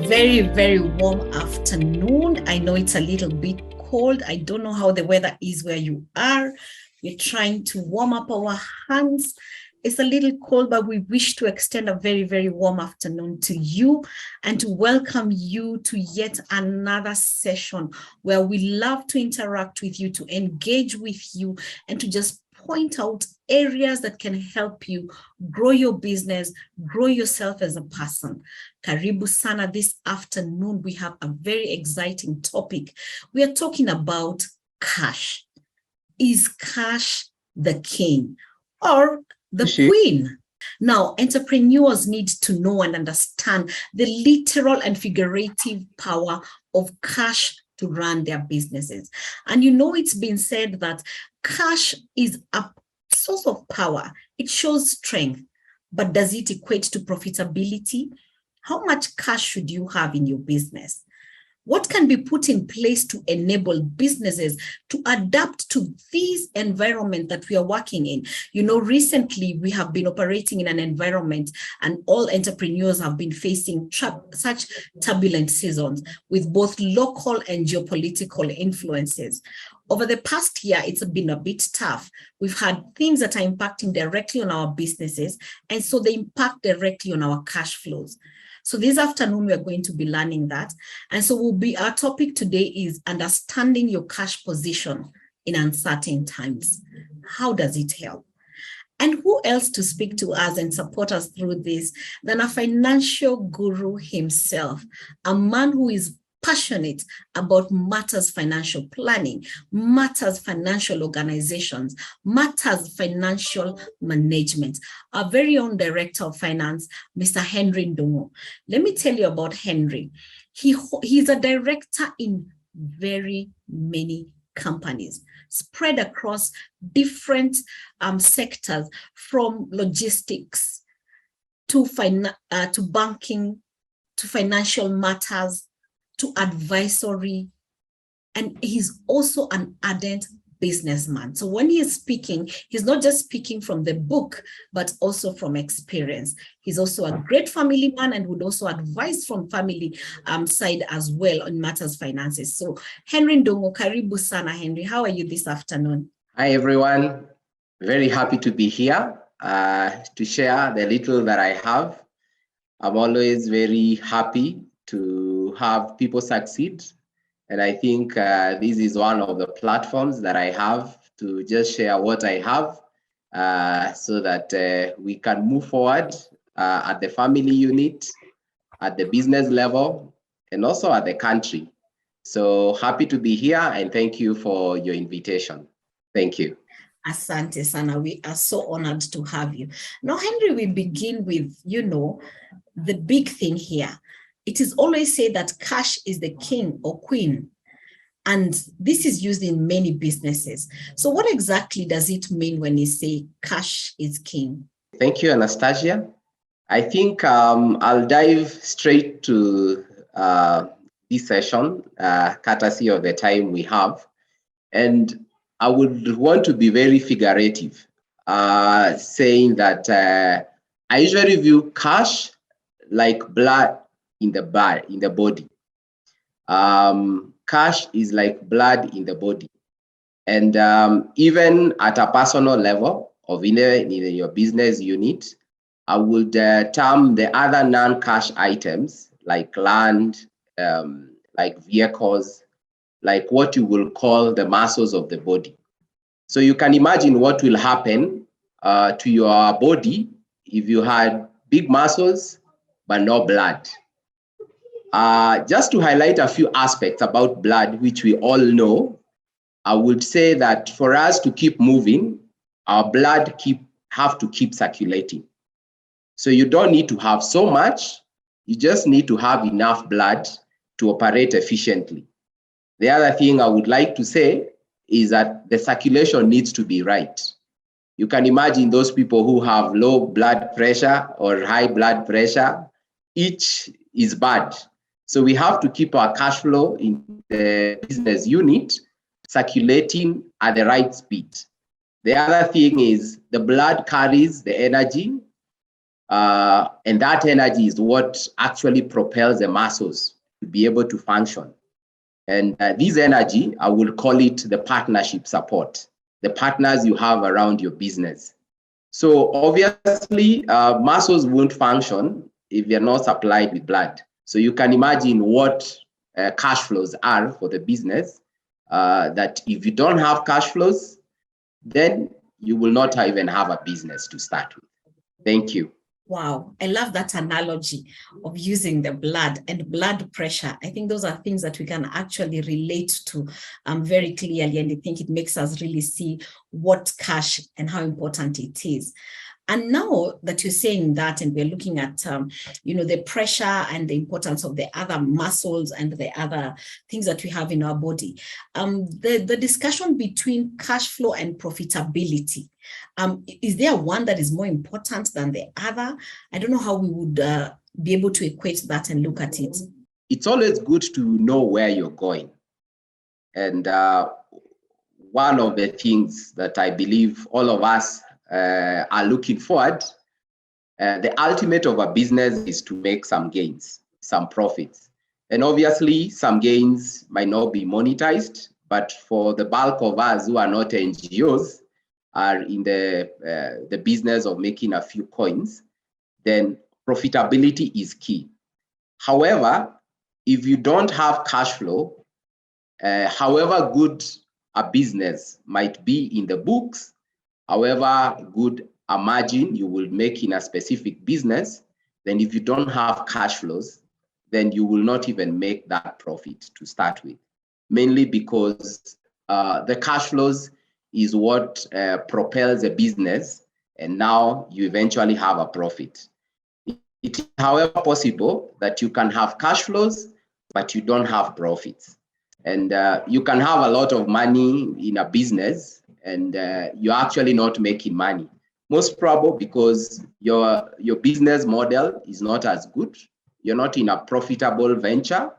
very, very warm afternoon. I know it's a little bit cold. I don't know how the weather is where you are. We're trying to warm up our hands. It's a little cold, but we wish to extend a very, very warm afternoon to you and to welcome you to yet another session where we love to interact with you, to engage with you, and to just point out areas that can help you grow your business, grow yourself as a person. Karibu sana. This afternoon, we have a very exciting topic. We are talking about cash. Is cash the king or the queen? Now, entrepreneurs need to know and understand the literal and figurative power of cash to run their businesses. And you know, it's been said that cash is a source of power. It shows strength, but does it equate to profitability? How much cash should you have in your business? What can be put in place to enable businesses to adapt to this environment that we are working in? You know, recently we have been operating in an environment and all entrepreneurs have been facing such turbulent seasons with both local and geopolitical influences. Over the past year, it's been a bit tough. We've had things that are impacting directly on our businesses, and so they impact directly on our cash flows. So this afternoon, we're going to be learning that. And so our topic today is understanding your cash position in uncertain times. How does it help? And who else to speak to us and support us through this than a financial guru himself, a man who is passionate about matters financial planning, matters financial organizations, matters financial management. Our very own director of finance, Mr. Henry Ndungu. Let me tell you about Henry. He's a director in very many companies spread across different sectors, from logistics to banking, to financial matters, to advisory, and he's also an ardent businessman. So when he is speaking, he's not just speaking from the book, but also from experience. He's also a great family man and would also advise from family side as well on matters finances. So Henry Ndungu, karibu sana. Henry, how are you this afternoon? Hi everyone, very happy to be here to share the little that I have. I'm always very happy to have people succeed. And I think this is one of the platforms that I have to just share what I have so that we can move forward at the family unit, at the business level, and also at the country. So happy to be here and thank you for your invitation. Thank you. Asante sana. We are so honored to have you. Now, Henry, we begin with, you know, the big thing here. It is always said that cash is the king or queen, and this is used in many businesses. So what exactly does it mean when you say cash is king? Thank you, Anastasia. I think I'll dive straight to this session, courtesy of the time we have. And I would want to be very figurative, saying that I usually view cash like blood in the body. Cash is like blood in the body. And even at a personal level of in your business unit, I would term the other non-cash items like land, like vehicles, like what you will call the muscles of the body. So you can imagine what will happen to your body if you had big muscles but no blood. Just to highlight a few aspects about blood, which we all know, I would say that for us to keep moving, our blood have to keep circulating. So you don't need to have so much, you just need to have enough blood to operate efficiently. The other thing I would like to say is that the circulation needs to be right. You can imagine those people who have low blood pressure or high blood pressure, each is bad. So we have to keep our cash flow in the business unit circulating at the right speed. The other thing is the blood carries the energy And that energy is what actually propels the muscles to be able to function. And this energy, I will call it the partnership support, the partners you have around your business. So obviously, muscles won't function if they're not supplied with blood. So you can imagine what cash flows are for the business, that if you don't have cash flows, then you will not even have a business to start with. Thank you. Wow, I love that analogy of using the blood and blood pressure. I think those are things that we can actually relate to very clearly, and I think it makes us really see what cash and how important it is. And now that you're saying that, and we're looking at, the pressure and the importance of the other muscles and the other things that we have in our body, the discussion between cash flow and profitability, is there one that is more important than the other? I don't know how we would be able to equate that and look at it. It's always good to know where you're going. And one of the things that I believe all of us are looking forward, the ultimate of a business is to make some gains, some profits. And obviously, some gains might not be monetized, but for the bulk of us who are not NGOs, are in the business of making a few coins, then profitability is key. However, if you don't have cash flow, however good a business might be in the books, however good a margin you will make in a specific business, then if you don't have cash flows, then you will not even make that profit to start with. Mainly because the cash flows is what propels a business, and now you eventually have a profit. It is, however, possible that you can have cash flows, but you don't have profits. And you can have a lot of money in a business, and you're actually not making money. Most probably because your business model is not as good. You're not in a profitable venture,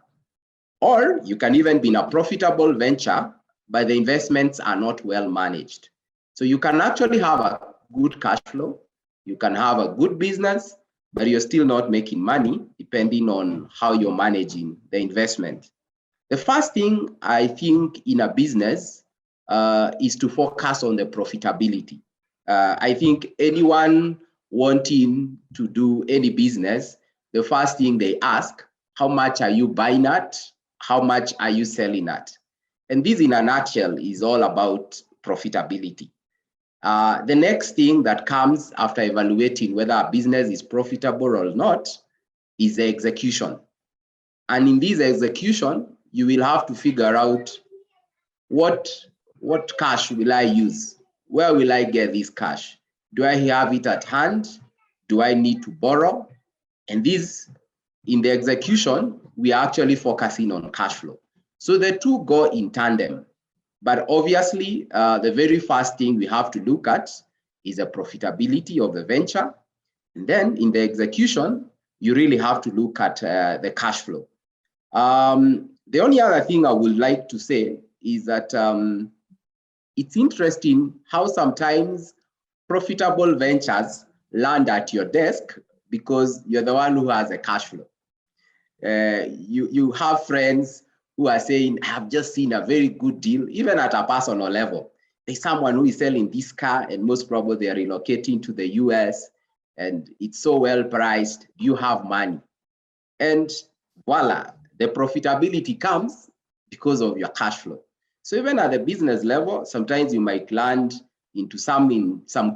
or you can even be in a profitable venture, but the investments are not well managed. So you can actually have a good cash flow, you can have a good business, but you're still not making money depending on how you're managing the investment. The first thing I think in a business is to focus on the profitability. I think anyone wanting to do any business, the first thing they ask, how much are you buying at? How much are you selling at? And this, in a nutshell, is all about profitability. The next thing that comes after evaluating whether a business is profitable or not is the execution. And in this execution, you will have to figure out what cash will I use? Where will I get this cash? Do I have it at hand? Do I need to borrow? And this, in the execution, we are actually focusing on cash flow. So the two go in tandem. But obviously, the very first thing we have to look at is the profitability of the venture. And then in the execution, you really have to look at the cash flow. The only other thing I would like to say is that it's interesting how sometimes profitable ventures land at your desk because you're the one who has a cash flow. You have friends who are saying, I have just seen a very good deal, even at a personal level. There's someone who is selling this car, and most probably they are relocating to the US, and it's so well priced. Do you have money? And voila, the profitability comes because of your cash flow. So even at the business level, sometimes you might land into some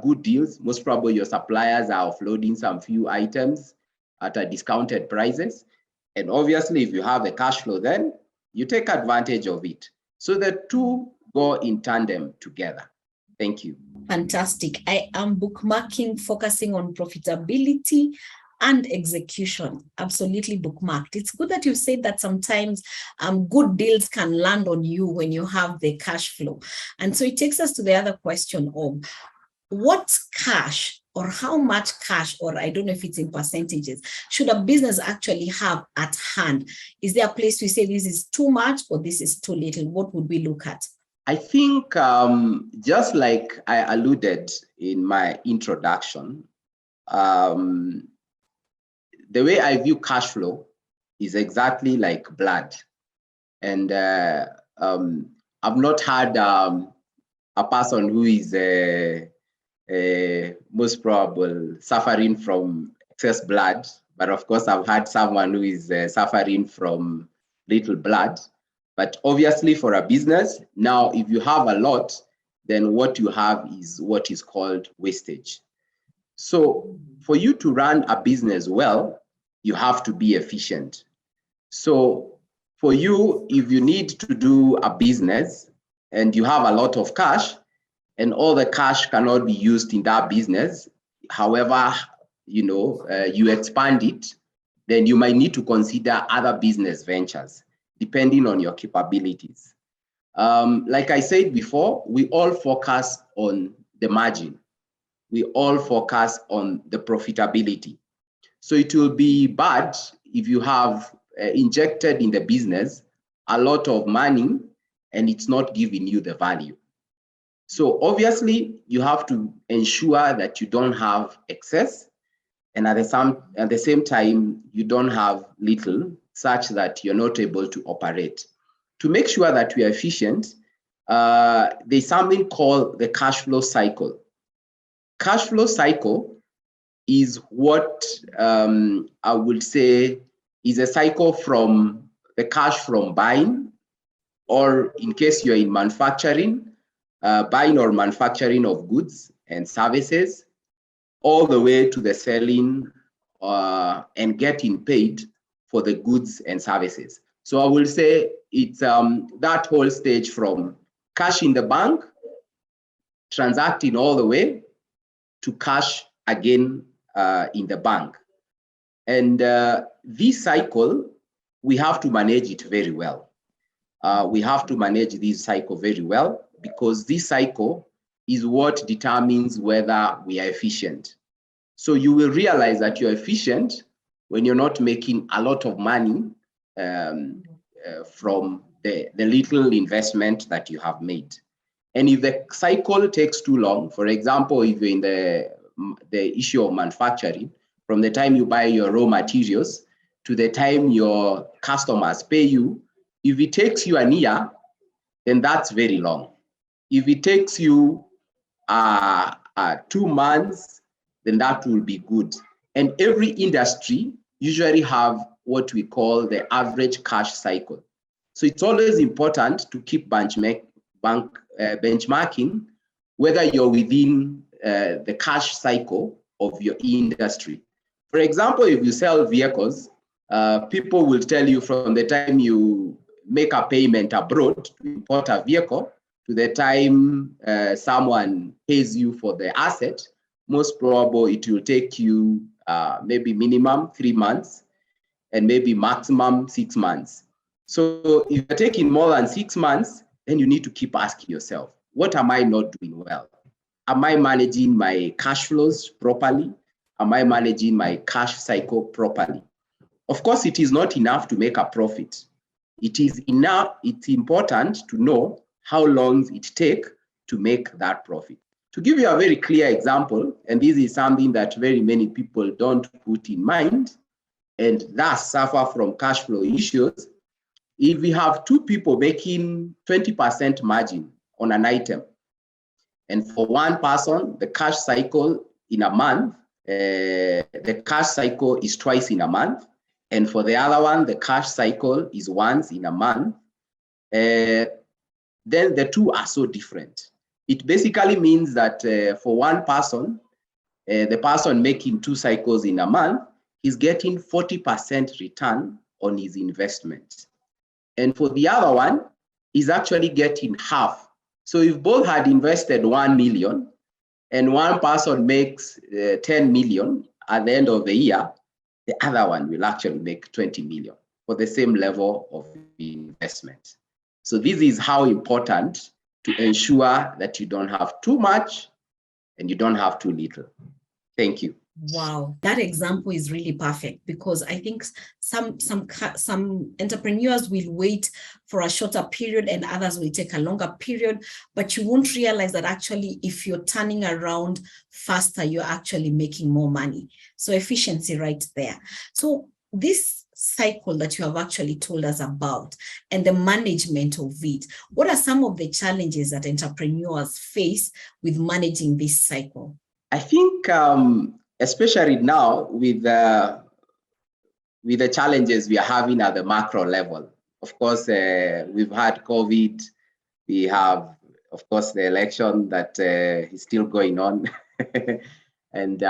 good deals. Most probably your suppliers are offloading some few items at a discounted prices. And obviously, if you have the cash flow, then you take advantage of it. So the two go in tandem together. Thank you. Fantastic. I am bookmarking, focusing on profitability and execution. Absolutely bookmarked. It's good that you said that sometimes good deals can land on you when you have the cash flow. And so it takes us to the other question of what cash or how much cash, or I don't know if it's in percentages, should a business actually have at hand? Is there a place we say this is too much or this is too little? What would we look at? I think just like I alluded in my introduction, the way I view cash flow is exactly like blood. And I've not had a person who is most probable suffering from excess blood, but of course I've had someone who is suffering from little blood. But obviously for a business, now if you have a lot, then what you have is what is called wastage. So for you to run a business well, you have to be efficient. So for you, if you need to do a business and you have a lot of cash and all the cash cannot be used in that business, however, you expand it, then you might need to consider other business ventures depending on your capabilities. Like I said before, we all focus on the margin. We all focus on the profitability. So it will be bad if you have injected in the business a lot of money and it's not giving you the value. So obviously you have to ensure that you don't have excess, and at the same time you don't have little, such that you're not able to operate. To make sure that we are efficient, there's something called the cash flow cycle. Cash flow cycle is what I would say is a cycle from the cash from buying, or in case you're in manufacturing, buying or manufacturing of goods and services, all the way to the selling and getting paid for the goods and services. So I will say it's that whole stage from cash in the bank, transacting all the way to cash again in the bank. And this cycle, we have to manage it very well. We have to manage this cycle very well, because this cycle is what determines whether we are efficient. So you will realize that you're efficient when you're not making a lot of money from the little investment that you have made. And if the cycle takes too long, for example, if you're in the issue of manufacturing, from the time you buy your raw materials to the time your customers pay you, if it takes you a year, then that's very long. If it takes you 2 months, then that will be good. And every industry usually have what we call the average cash cycle. So it's always important to keep benchmarking whether you're within the cash cycle of your industry. For example, if you sell vehicles, people will tell you from the time you make a payment abroad to import a vehicle to the time someone pays you for the asset, most probably it will take you maybe minimum 3 months and maybe maximum 6 months. So if you're taking more than 6 months, then you need to keep asking yourself, what am I not doing well? Am I managing my cash flows properly? Am I managing my cash cycle properly? Of course, it is not enough to make a profit. It's important to know how long it takes to make that profit. To give you a very clear example, and this is something that very many people don't put in mind and thus suffer from cash flow issues, if we have 2 people making 20% margin on an item, and for one person, the cash cycle in a month, the cash cycle is twice in a month, and for the other one, the cash cycle is once in a month, then the two are so different. It basically means that for one person, the person making 2 cycles in a month is getting 40% return on his investment. And for the other one, he's actually getting half. So if both had invested 1 million and one person makes 10 million at the end of the year, the other one will actually make 20 million for the same level of investment. So this is how important to ensure that you don't have too much and you don't have too little. Thank you. Wow, that example is really perfect, because I think some entrepreneurs will wait for a shorter period and others will take a longer period, but you won't realize that actually if you're turning around faster, you're actually making more money. So efficiency right there. So this cycle that you have actually told us about and the management of it, what are some of the challenges that entrepreneurs face with managing this cycle? I think, especially now with the challenges we are having at the macro level. Of course, we've had COVID. We have, of course, the election that is still going on. And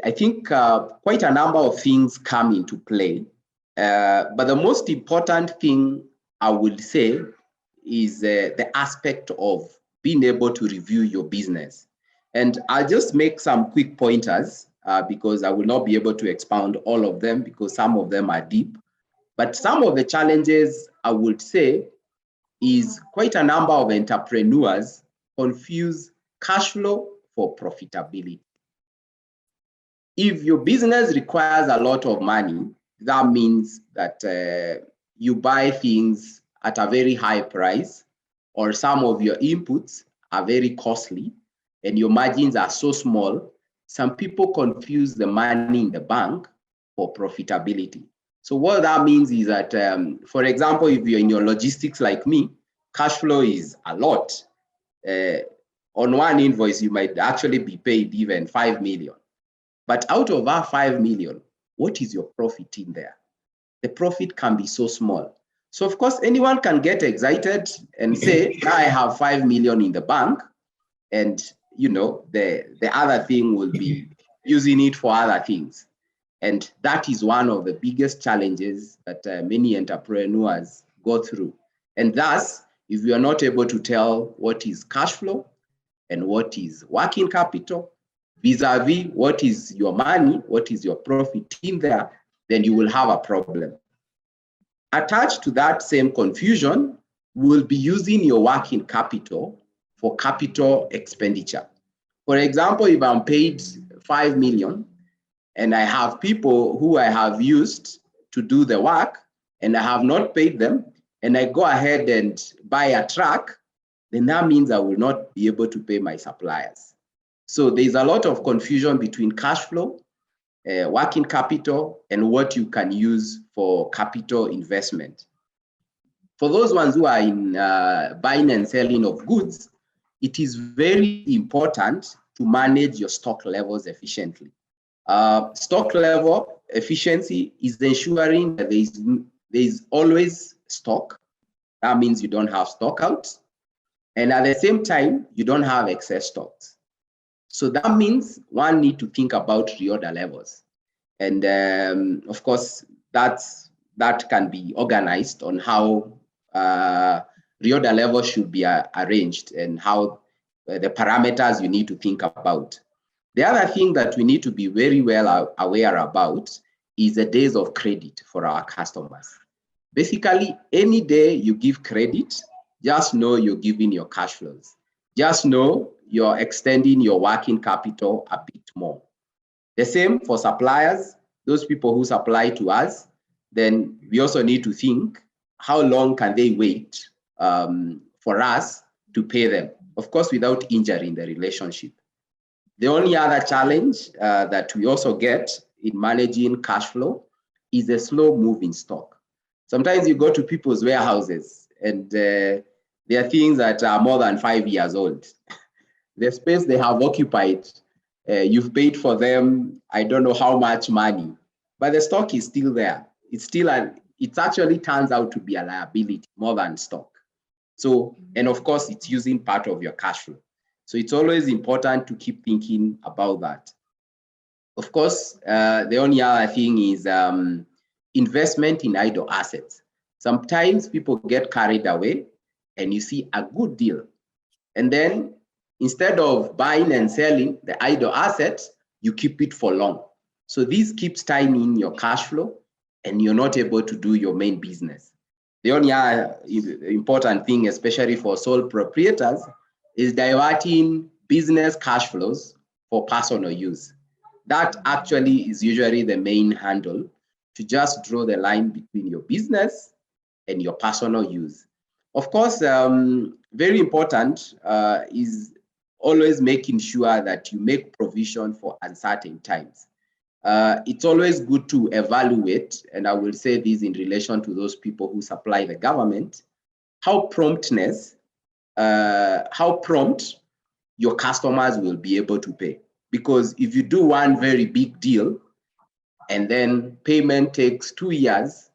I think quite a number of things come into play. But the most important thing I would say is the aspect of being able to review your business. And I'll just make some quick pointers because I will not be able to expound all of them because some of them are deep. But some of the challenges I would say is quite a number of entrepreneurs confuse cash flow for profitability. If your business requires a lot of money, that means that you buy things at a very high price, or some of your inputs are very costly and your margins are so small. Some people confuse the money in the bank for profitability. So what that means is that, for example, if you're in your logistics like me, cash flow is a lot. On one invoice, you might actually be paid even 5 million. But out of our 5 million, what is your profit in there? The profit can be so small. So of course, anyone can get excited and say, now I have 5 million in the bank, and the other thing will be using it for other things. And that is one of the biggest challenges that many entrepreneurs go through. And thus, if you are not able to tell what is cash flow and what is working capital, vis-a-vis what is your money, what is your profit in there, then you will have a problem. Attached to that same confusion will be using your working capital for capital expenditure. For example, if I'm paid 5 million and I have people who I have used to do the work and I have not paid them, and I go ahead and buy a truck, then that means I will not be able to pay my suppliers. So there's a lot of confusion between cash flow, working capital, and what you can use for capital investment. For those ones who are in buying and selling of goods, it is very important to manage your stock levels efficiently. Stock level efficiency is ensuring that there is always stock. That means you don't have stock out. And at the same time, you don't have excess stocks. So that means one need to think about reorder levels. And of course, that can be organized on how reorder levels should be arranged and how the parameters you need to think about. The other thing that we need to be very well aware about is the days of credit for our customers. Basically, any day you give credit, just know you're giving your cash flows. Just know you're extending your working capital a bit more. The same for suppliers, those people who supply to us, then we also need to think, how long can they wait for us to pay them? Of course, without injuring the relationship. The only other challenge that we also get in managing cash flow is a slow moving stock. Sometimes you go to people's warehouses and there are things that are more than 5 years old. The space they have occupied, you've paid for them, I don't know how much money, but the stock is still there. It actually turns out to be a liability more than stock. So, and of course, it's using part of your cash flow. So it's always important to keep thinking about that. Of course, the only other thing is investment in idle assets. Sometimes people get carried away and you see a good deal. And then instead of buying and selling the idle assets, you keep it for long. So this keeps time in your cash flow and you're not able to do your main business. The only other important thing, especially for sole proprietors, is diverting business cash flows for personal use. That actually is usually the main handle to just draw the line between your business and your personal use. Of course, very important is always making sure that you make provision for uncertain times. It's always good to evaluate, and I will say this in relation to those people who supply the government, how prompt your customers will be able to pay. Because if you do one very big deal and then payment takes 2 years,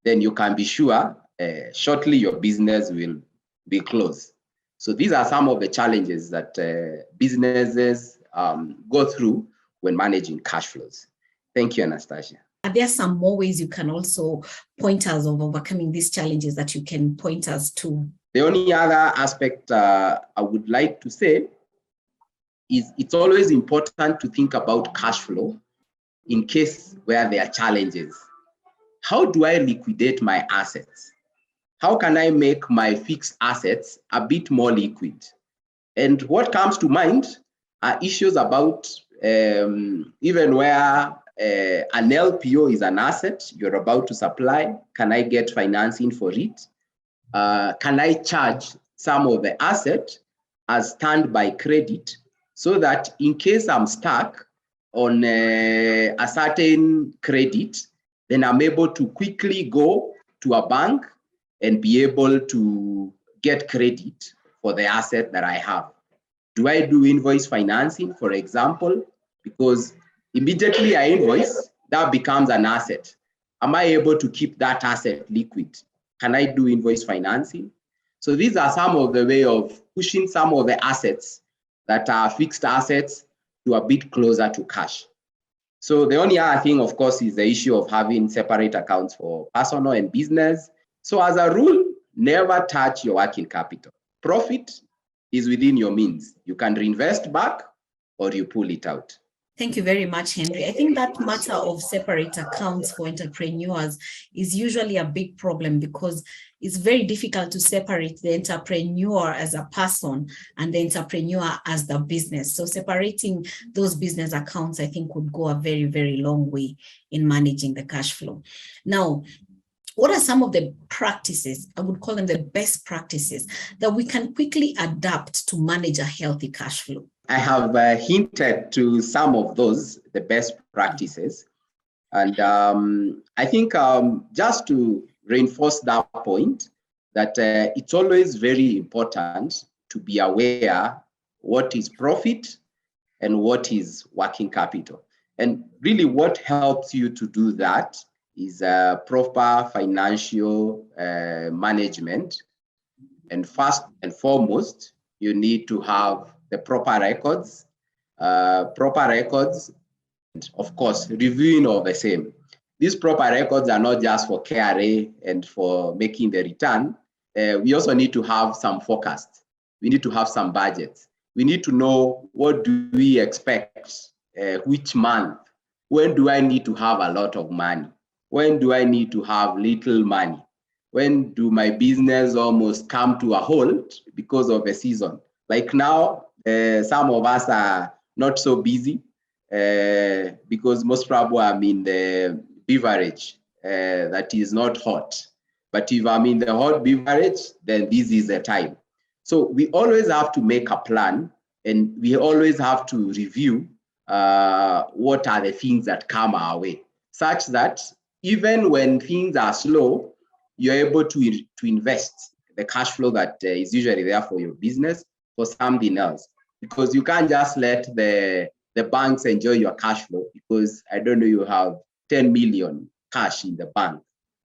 then you can be sure shortly your business will be closed. So these are some of the challenges that businesses go through when managing cash flows. Thank you, Anastasia. Are there some more ways you can also point us of overcoming these challenges that you can point us to? The only other aspect I would like to say is it's always important to think about cash flow in case where there are challenges. How do I liquidate my assets? How can I make my fixed assets a bit more liquid? And what comes to mind are issues about even where an LPO is an asset you're about to supply. Can I get financing for it? Can I charge some of the asset as standby credit so that in case I'm stuck on a certain credit, then I'm able to quickly go to a bank and be able to get credit for the asset that I have? Do I do invoice financing, for example? Because immediately I invoice, that becomes an asset. Am I able to keep that asset liquid? Can I do invoice financing? So these are some of the way of pushing some of the assets that are fixed assets to a bit closer to cash. So the only other thing, of course, is the issue of having separate accounts for personal and business. So as a rule, never touch your working capital. Profit is within your means. You can reinvest back or you pull it out. Thank you very much, Henry. I think that matter of separate accounts for entrepreneurs is usually a big problem because it's very difficult to separate the entrepreneur as a person and the entrepreneur as the business. So separating those business accounts, I think, would go a very, very long way in managing the cash flow. Now, what are some of the practices, I would call them the best practices, that we can quickly adapt to manage a healthy cash flow? I have hinted to some of those, the best practices. And I think just to reinforce that point, that it's always very important to be aware what is profit and what is working capital. And really what helps you to do that is proper financial management. And first and foremost, you need to have the proper records, and of course, reviewing of the same. These proper records are not just for KRA and for making the return. We also need to have some forecast. We need to have some budgets. We need to know what do we expect, which month, when do I need to have a lot of money? When do I need to have little money? When do my business almost come to a halt because of a season? Like now, some of us are not so busy because most probably I'm in the beverage that is not hot. But if I'm in the hot beverage, then this is the time. So we always have to make a plan and we always have to review what are the things that come our way, such that even when things are slow, you're able to invest the cash flow that is usually there for your business for something else. Because you can't just let the banks enjoy your cash flow because, I don't know, you have 10 million cash in the bank.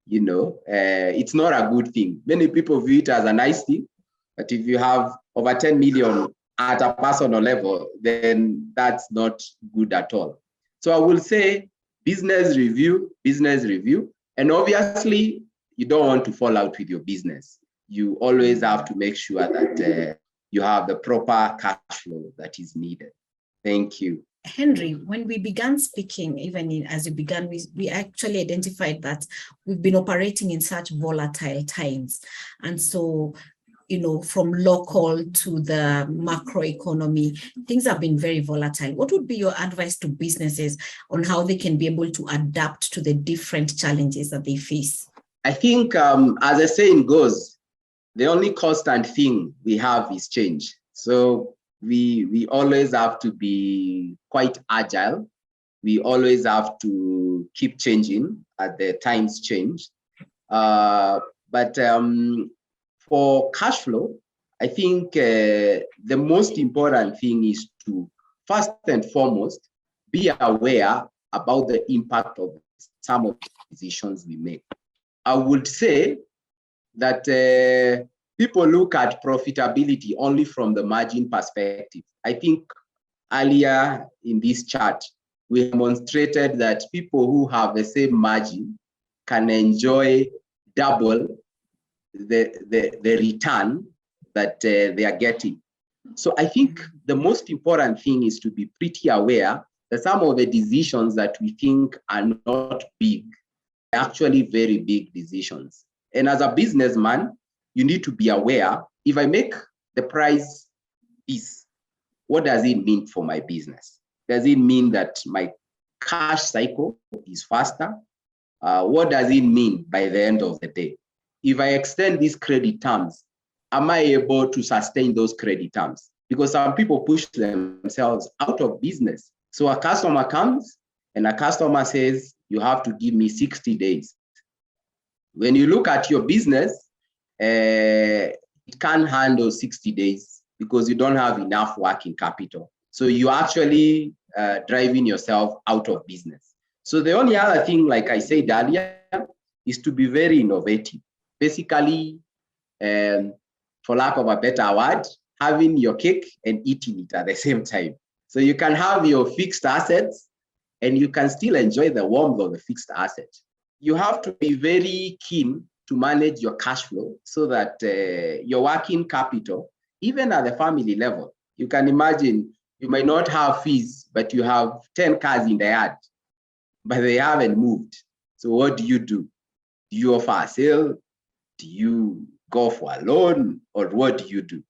You know, it's not a good thing. Many people view it as a nice thing, but if you have over 10 million at a personal level, then that's not good at all. So I will say business review, and obviously you don't want to fall out with your business. You always have to make sure that you have the proper cash flow that is needed. Thank you. Henry, when we began speaking, as we began, we actually identified that we've been operating in such volatile times. And so from local to the macro economy, things have been very volatile. What would be your advice to businesses on how they can be able to adapt to the different challenges that they face? I think, as the saying goes, the only constant thing we have is change. So we always have to be quite agile. We always have to keep changing as the times change. But for cash flow, I think the most important thing is to first and foremost be aware about the impact of some of the decisions we make. I would say that people look at profitability only from the margin perspective. I think earlier in this chart, we demonstrated that people who have the same margin can enjoy double the return that they are getting. So I think the most important thing is to be pretty aware that some of the decisions that we think are not big are actually very big decisions. And as a businessman, you need to be aware, if I make the price this, what does it mean for my business? Does it mean that my cash cycle is faster? What does it mean by the end of the day? If I extend these credit terms, am I able to sustain those credit terms? Because some people push themselves out of business. So a customer comes and a customer says, you have to give me 60 days. When you look at your business, it can't handle 60 days because you don't have enough working capital. So you're actually driving yourself out of business. So the only other thing, like I said earlier, is to be very innovative. Basically, for lack of a better word, having your cake and eating it at the same time. So you can have your fixed assets and you can still enjoy the warmth of the fixed asset. You have to be very keen to manage your cash flow so that your working capital, even at the family level, you can imagine you might not have fees, but you have 10 cars in the yard, but they haven't moved. So what do? Do you offer a sale? Do you go for a loan, or what do you do?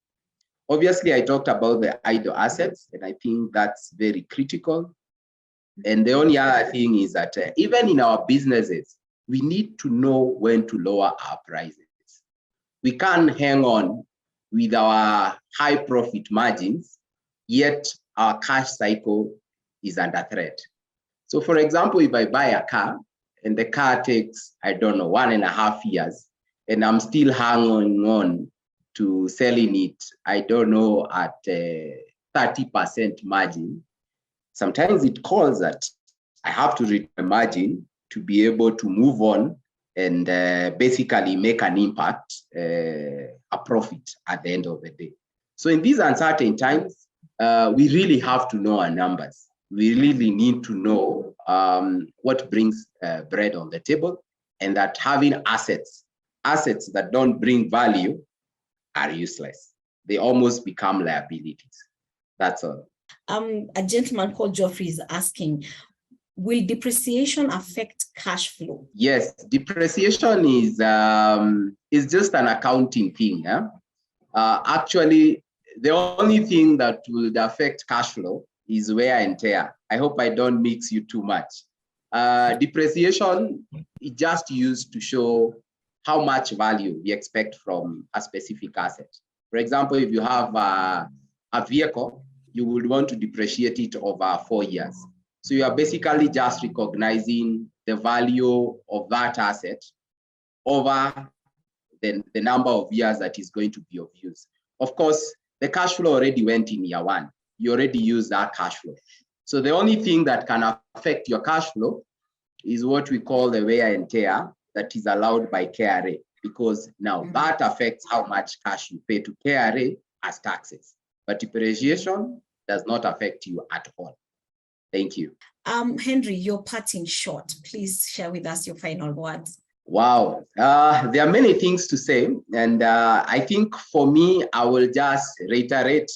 Obviously, I talked about the idle assets, and I think that's very critical. And the only other thing is that even in our businesses, we need to know when to lower our prices. We can't hang on with our high profit margins, yet our cash cycle is under threat. So for example, if I buy a car and the car takes, I don't know, 1.5 years, and I'm still hanging on to selling it, I don't know, at 30% margin, sometimes it calls that I have to reach a margin to be able to move on and basically make an impact, a profit at the end of the day. So in these uncertain times, we really have to know our numbers. We really need to know what brings bread on the table, and that having assets that don't bring value are useless. They almost become liabilities. That's all. A gentleman called Geoffrey is asking, will depreciation affect cash flow? Yes, depreciation is just an accounting thing. Yeah? Actually, the only thing that will affect cash flow is wear and tear. I hope I don't mix you too much. Depreciation is just used to show how much value we expect from a specific asset. For example, if you have a vehicle, you would want to depreciate it over 4 years. So you are basically just recognizing the value of that asset over the number of years that is going to be of use. Of course, the cash flow already went in year one. You already used that cash flow. So the only thing that can affect your cash flow is what we call the wear and tear that is allowed by KRA, because now that affects how much cash you pay to KRA as taxes. But depreciation does not affect you at all. Thank you. Henry, your parting shot. Please share with us your final words. Wow. There are many things to say. And I think for me, I will just reiterate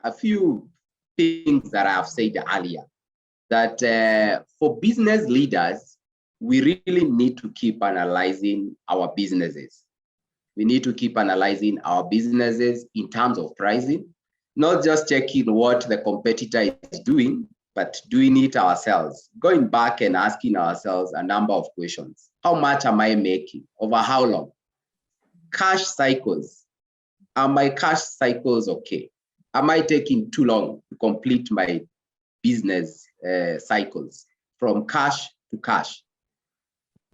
a few things that I've said earlier. That for business leaders, we really need to keep analyzing our businesses. we need to keep analyzing our businesses in terms of pricing, not just checking what the competitor is doing, but doing it ourselves, going back and asking ourselves a number of questions. How much am I making? Over how long? Cash cycles. Are my cash cycles okay? Am I taking too long to complete my business cycles from cash to cash?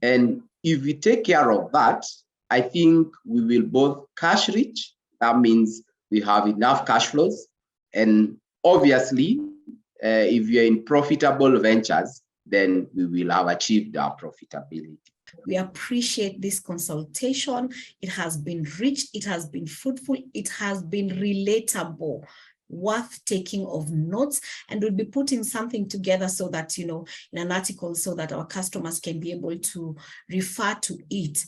And if we take care of that, I think we will both cash rich. That means we have enough cash flows. And obviously, if you're in profitable ventures, then we will have achieved our profitability. We appreciate this consultation. It has been rich, it has been fruitful, it has been relatable, worth taking of notes, and we'll be putting something together so that, in an article, so that our customers can be able to refer to it,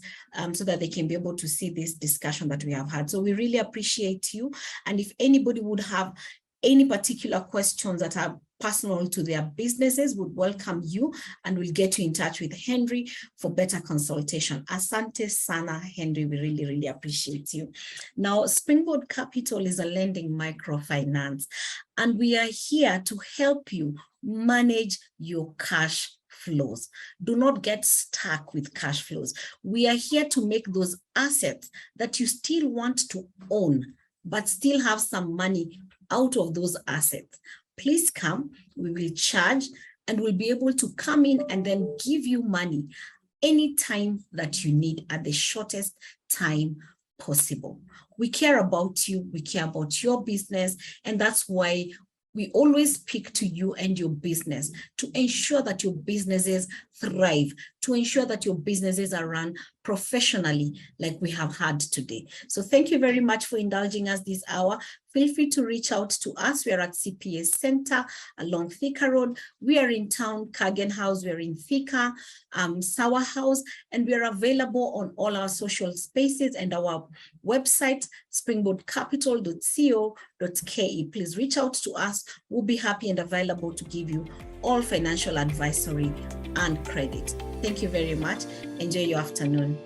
so that they can be able to see this discussion that we have had. So we really appreciate you. And if anybody would have any particular questions that are personal to their businesses, would welcome you, and we'll get you in touch with Henry for better consultation. Asante sana, Henry. We really, really appreciate you. Now, Springboard Capital is a lending microfinance, and we are here to help you manage your cash flows. Do not get stuck with cash flows. We are here to make those assets that you still want to own, but still have some money out of those assets. Please come, we will charge, and we'll be able to come in and then give you money anytime that you need at the shortest time possible. We care about you, we care about your business, and that's why we always speak to you and your business to ensure that your businesses thrive, to ensure that your businesses are run professionally like we have had today. So thank you very much for indulging us this hour. Feel free to reach out to us. We are at CPA Center along Thika Road. We are in town, Kagen House. We are in Thika, Sawa House, and we are available on all our social spaces and our website, springboardcapital.co.ke. Please reach out to us. We'll be happy and available to give you all financial advisory and credit. Thank you very much. Enjoy your afternoon.